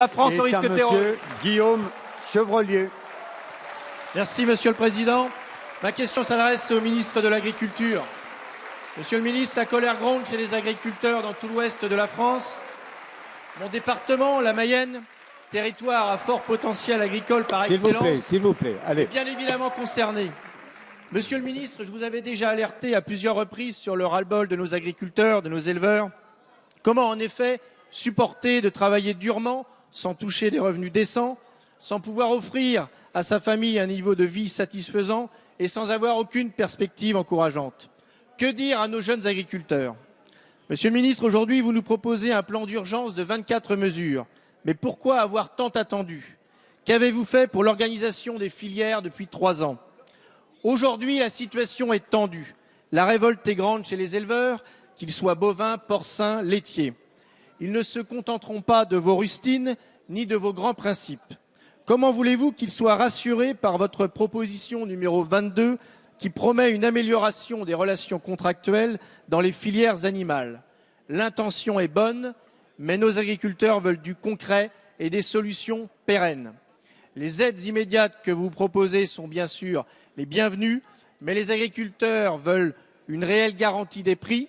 La France au risque terroriste. Monsieur Guillaume Chevrollier. Merci, Monsieur le Président. Ma question s'adresse au ministre de l'Agriculture. Monsieur le ministre, la colère gronde chez les agriculteurs dans tout l'ouest de la France. Mon département, la Mayenne, territoire à fort potentiel agricole par excellence, s'il vous plaît, allez. est bien évidemment concerné. Monsieur le ministre, je vous avais déjà alerté à plusieurs reprises sur le ras-le-bol de nos agriculteurs, de nos éleveurs. Comment en effet supporter de travailler durement sans toucher des revenus décents, sans pouvoir offrir à sa famille un niveau de vie satisfaisant et sans avoir aucune perspective encourageante? Que dire à nos jeunes agriculteurs? Monsieur le ministre, aujourd'hui, vous nous proposez un plan d'urgence de 24 mesures. Mais pourquoi avoir tant attendu? Qu'avez-vous fait pour l'organisation des filières depuis 3 ans? Aujourd'hui, la situation est tendue. La révolte est grande chez les éleveurs, qu'ils soient bovins, porcins, laitiers. Ils ne se contenteront pas de vos rustines ni de vos grands principes. Comment voulez-vous qu'ils soient rassurés par votre proposition numéro 22 qui promet une amélioration des relations contractuelles dans les filières animales? L'intention est bonne, mais nos agriculteurs veulent du concret et des solutions pérennes. Les aides immédiates que vous proposez sont bien sûr les bienvenues, mais les agriculteurs veulent une réelle garantie des prix,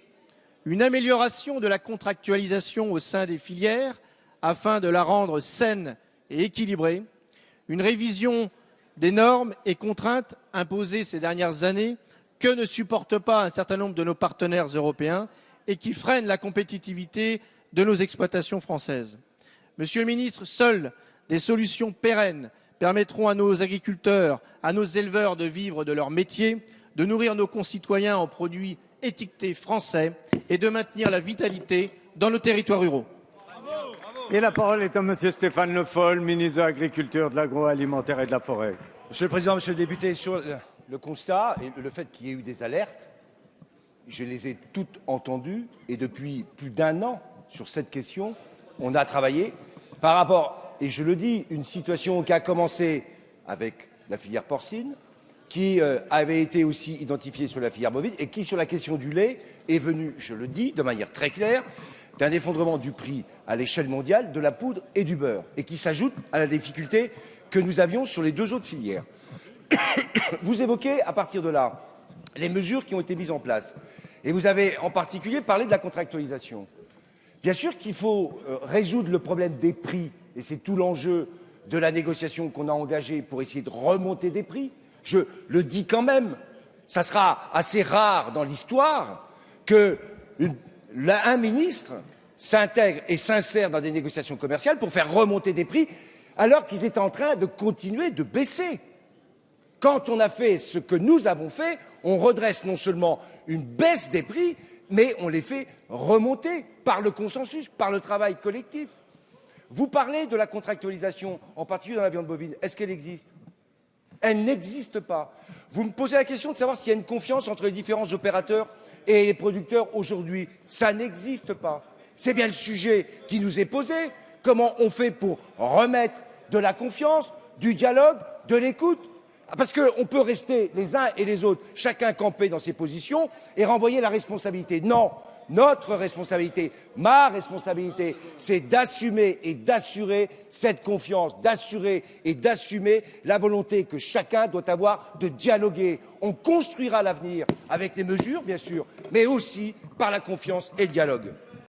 une amélioration de la contractualisation au sein des filières afin de la rendre saine et équilibrée, une révision des normes et contraintes imposées ces dernières années que ne supportent pas un certain nombre de nos partenaires européens et qui freinent la compétitivité de nos exploitations françaises. Monsieur le ministre, seules des solutions pérennes permettront à nos agriculteurs, à nos éleveurs de vivre de leur métier, de nourrir nos concitoyens en produits étiquetés français et de maintenir la vitalité dans nos territoires ruraux. Et la parole est à Monsieur Stéphane Le Foll, ministre de l'Agriculture, de l'Agroalimentaire et de la Forêt. Monsieur le Président, Monsieur le député, sur le constat et le fait qu'il y ait eu des alertes, je les ai toutes entendues et depuis plus d'1 an sur cette question, on a travaillé par rapport, et je le dis, une situation qui a commencé avec la filière porcine, qui avait été aussi identifiée sur la filière bovine et qui, sur la question du lait, est venue, je le dis de manière très claire, d'un effondrement du prix à l'échelle mondiale de la poudre et du beurre et qui s'ajoute à la difficulté que nous avions sur les 2 autres filières. Vous évoquez, à partir de là, les mesures qui ont été mises en place et vous avez en particulier parlé de la contractualisation. Bien sûr qu'il faut résoudre le problème des prix et c'est tout l'enjeu de la négociation qu'on a engagée pour essayer de remonter des prix. Je le dis quand même, ça sera assez rare dans l'histoire qu'un ministre s'intègre et s'insère dans des négociations commerciales pour faire remonter des prix alors qu'ils étaient en train de continuer de baisser. Quand on a fait ce que nous avons fait, on redresse non seulement une baisse des prix, mais on les fait remonter par le consensus, par le travail collectif. Vous parlez de la contractualisation, en particulier dans la viande bovine. Est-ce qu'elle existe? Elle n'existe pas. Vous me posez la question de savoir s'il y a une confiance entre les différents opérateurs et les producteurs aujourd'hui. Ça n'existe pas. C'est bien le sujet qui nous est posé. Comment on fait pour remettre de la confiance, du dialogue, de l'écoute? Parce qu'on peut rester les uns et les autres, chacun camper dans ses positions et renvoyer la responsabilité. Non, notre responsabilité, ma responsabilité, c'est d'assumer et d'assurer cette confiance, d'assurer et d'assumer la volonté que chacun doit avoir de dialoguer. On construira l'avenir avec les mesures, bien sûr, mais aussi par la confiance et le dialogue.